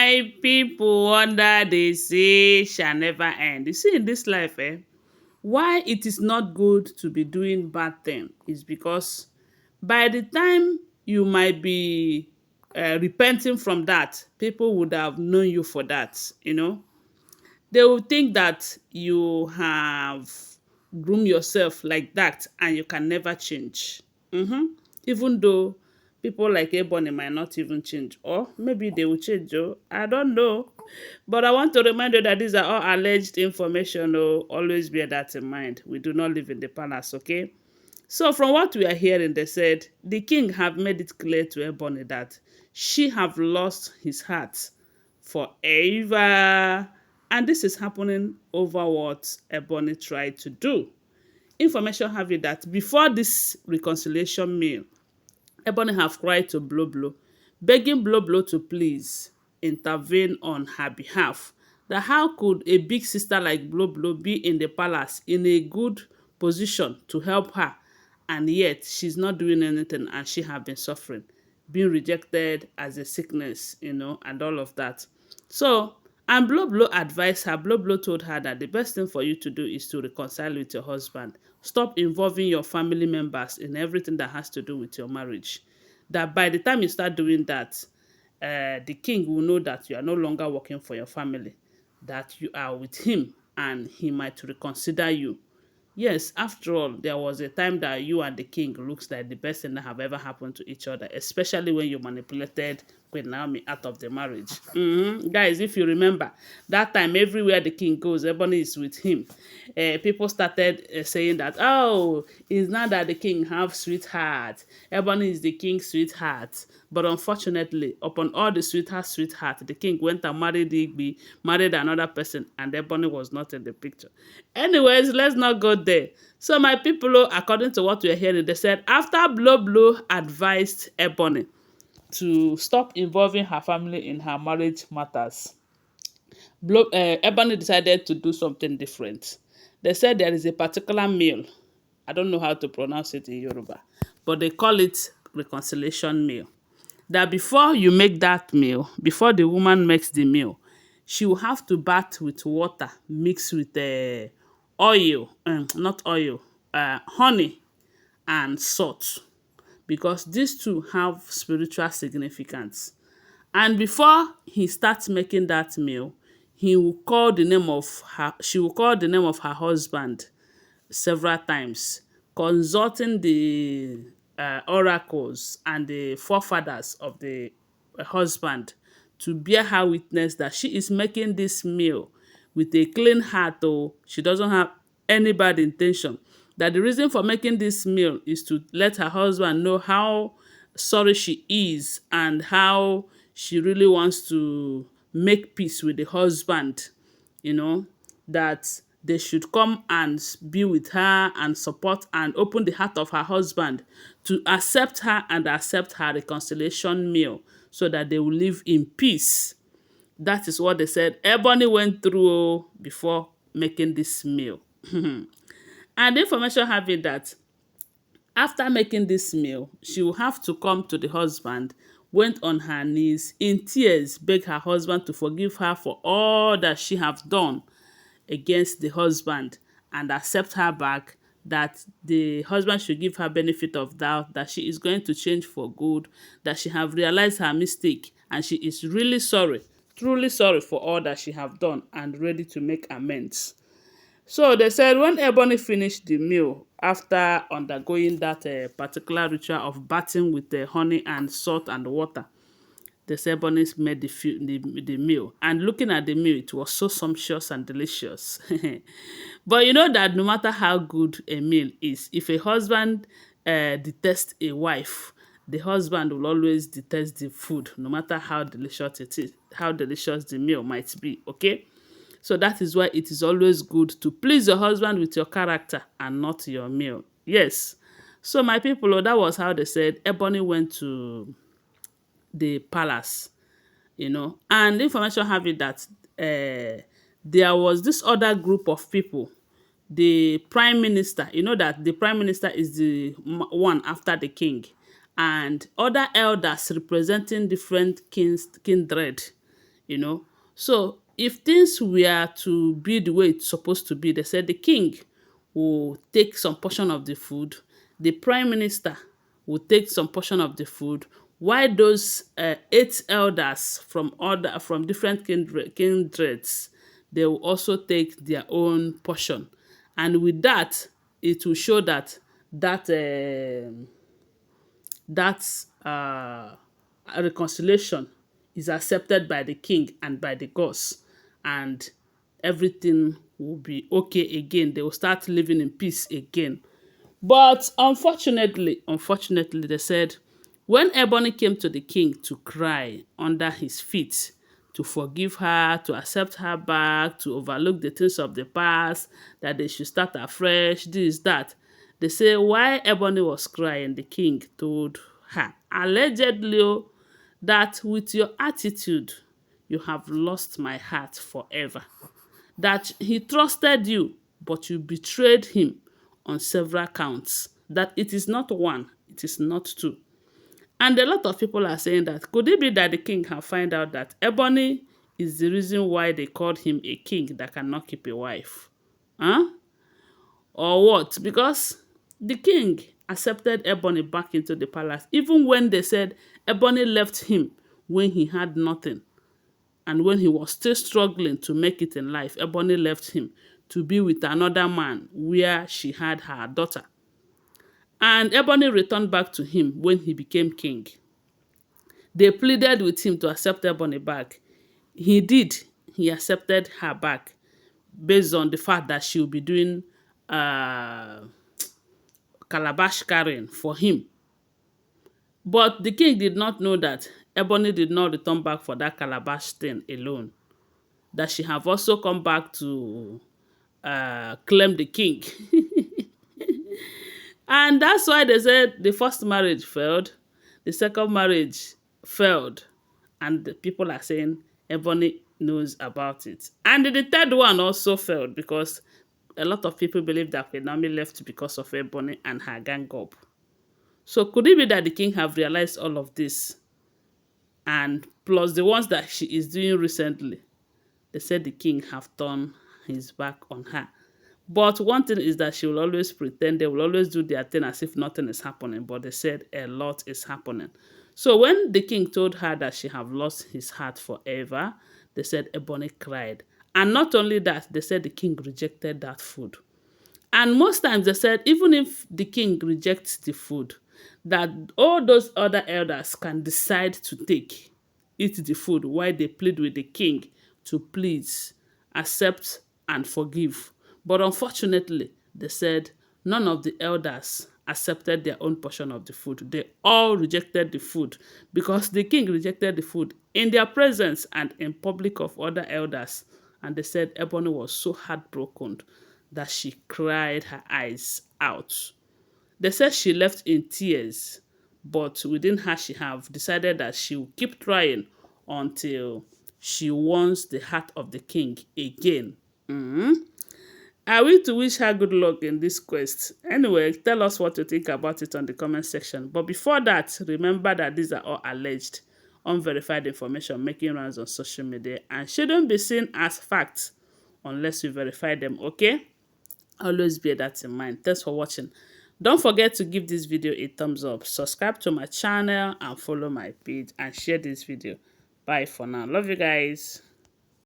My people under the sea shall never end. You see, in this life, why it is not good to be doing bad thing is because by the time you might be repenting from that, people would have known you for that. They will think that you have groomed yourself like that and you can never change. Even though people like Ebony might not even change, or maybe they will change. Oh, I don't know. But I want to remind you that these are all alleged information. Oh, always bear that in mind. We do not live in the palace, okay? So from what we are hearing, they said the king have made it clear to Ebony that she have lost his heart forever. And this is happening over what Ebony tried to do. Information have it that before this reconciliation meal, Ebony have cried to Blow Blow, begging Blow Blow to please intervene on her behalf. That how could a big sister like Blow Blow be in the palace in a good position to help her, and yet she's not doing anything and she have been suffering, being rejected as a sickness, and all of that. So, and Blow Blow advised her, Blow Blow told her that the best thing for you to do is to reconcile with your husband. Stop involving your family members in everything that has to do with your marriage. That by the time you start doing that, the king will know that you are no longer working for your family, that you are with him and he might reconsider you. Yes, after all, there was a time that you and the king looks like the best thing that have ever happened to each other, especially when you manipulated Queen Naomi out of the marriage. Guys, if you remember, that time everywhere the king goes, Ebony is with him. People started saying that, oh, it's not that the king have sweetheart. Ebony is the king's sweetheart. But unfortunately, upon all the sweetheart, the king went and married Igby, married another person, and Ebony was not in the picture. Anyways, let's not go there. So my people, according to what we're hearing, they said after Blow Blow advised Ebony to stop involving her family in her marriage matters, Ebony decided to do something different. They said there is a particular meal. I don't know how to pronounce it in Yoruba, but they call it reconciliation meal. That before you make that meal, before the woman makes the meal, she will have to bath with water mixed with oil, not oil, honey and salt, because these two have spiritual significance. And before he starts making that meal, he will call the name of her, she will call the name of her husband several times, consulting the oracles and the forefathers of the husband to bear her witness that she is making this meal with a clean heart. Oh, she doesn't have any bad intention. That the reason for making this meal is to let her husband know how sorry she is and how she really wants to make peace with the husband, that they should come and be with her and support and open the heart of her husband to accept her and accept her reconciliation meal so that they will live in peace. That is what they said Ebony went through before making this meal. And the information having that after making this meal, she will have to come to the husband, went on her knees, in tears, beg her husband to forgive her for all that she have done against the husband and accept her back, that the husband should give her benefit of doubt, that she is going to change for good, that she have realized her mistake and she is really sorry, truly sorry for all that she have done and ready to make amends. So they said when Ebony finished the meal, after undergoing that particular ritual of bathing with the honey and salt and water, the Ebony made the meal. And looking at the meal, it was so sumptuous and delicious. But you know that no matter how good a meal is, if a husband detests a wife, the husband will always detest the food, no matter how delicious it is, how delicious the meal might be, okay? So that is why it is always good to please your husband with your character and not your meal. Yes. So my people, that was how they said Ebony went to the palace, And the information have it that there was this other group of people, the prime minister, that the prime minister is the one after the king, and other elders representing different kindred, you know. So if things were to be the way it's supposed to be, they said the king will take some portion of the food, the prime minister will take some portion of the food, while those eight elders from different kindreds, they will also take their own portion. And with that, it will show that that that reconciliation is accepted by the king and by the gods, and everything will be okay again. They will start living in peace again. But unfortunately, they said when Ebony came to the king to cry under his feet, to forgive her, to accept her back, to overlook the things of the past, that they should start afresh, this, that. They say why Ebony was crying, the king told her, allegedly, that with your attitude, you have lost my heart forever. That he trusted you, but you betrayed him on several counts. That it is not one, it is not two. And a lot of people are saying that could it be that the king have find out that Ebony is the reason why they called him a king that cannot keep a wife? Huh? Or what? Because the king accepted Ebony back into the palace, even when they said Ebony left him when he had nothing. And when he was still struggling to make it in life, Ebony left him to be with another man where she had her daughter. And Ebony returned back to him when he became king. They pleaded with him to accept Ebony back. He did. He accepted her back based on the fact that she will be doing uh, calabash carrying for him. But the king did not know that Ebony did not return back for that calabash thing alone. That she have also come back to claim the king. And that's why they said the first marriage failed, the second marriage failed, and the people are saying Ebony knows about it. And the third one also failed because a lot of people believe that Naomi left because of Ebony and her gang up. So could it be that the king have realized all of this, and plus the ones that she is doing recently? They said the king have turned his back on her. But one thing is that she will always pretend, they will always do their thing as if nothing is happening, but they said a lot is happening. So when the king told her that she have lost his heart forever, they said Ebony cried. And not only that, they said the king rejected that food. And most times they said even if the king rejects the food, that all those other elders can decide to eat the food while they plead with the king to please accept and forgive. But unfortunately, they said none of the elders accepted their own portion of the food. They all rejected the food because the king rejected the food in their presence and in public of other elders. And they said Ebony was so heartbroken that she cried her eyes out. They said she left in tears, but within her she have decided that she will keep trying until she wants the heart of the king again. I will to wish her good luck in this quest. Anyway, tell us what you think about it on the comment section. But before that, remember that these are all alleged, unverified information making rounds on social media and shouldn't be seen as facts unless you verify them, okay? Always bear that in mind. Thanks for watching. Don't forget to give this video a thumbs up, subscribe to my channel and follow my page and share this video. Bye for now. Love you guys.